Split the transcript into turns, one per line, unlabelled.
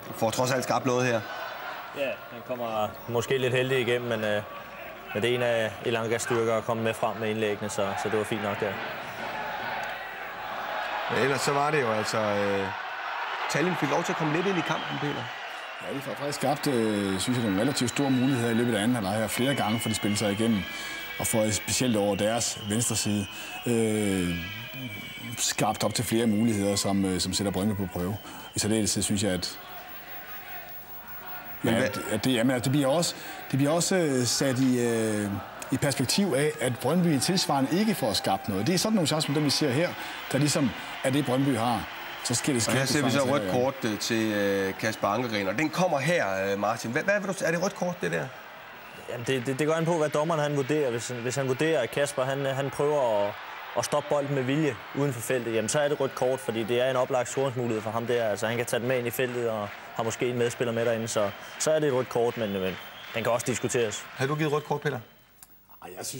Du får trods alt skabt noget her.
Ja, den kommer måske lidt heldig igennem, men det er en af Elangas styrker at komme med frem med indlæggene, så det var fint nok der.
Ja, ellers så var det jo altså... Tallinn fik lov til at komme lidt ind i kampen, Peter.
Ja, de har faktisk skabt, synes jeg, nogle relativt store muligheder i løbet af anden halvleg her. Flere gange for de spillet sig igennem, og for specielt over deres venstre side skabt op til flere muligheder, som sætter Brøndby på prøve. I særdeleshed synes jeg, at det bliver også sat i perspektiv af, at Brøndby tilsvarende ikke får skabt noget. Det er sådan nogle chancer, som dem vi ser her, der ligesom er det, Brøndby har. Så sker det.
Og her ser vi så rødt kort til Kasper Ankergren, og den kommer her, Martin. Hvad vil du, er det rødt kort, det der?
Jamen, det går an på, hvad dommeren han vurderer. Hvis han vurderer, at Kasper han prøver at stoppe bolden med vilje uden for feltet, jamen, så er det rødt kort, fordi det er en oplagt scoringsmulighed for ham der. Altså, han kan tage den med ind i feltet og har måske en medspiller med derinde, så er det et rødt kort, men den kan også diskuteres.
Har du givet rødt kort, Peter?
Jeg synes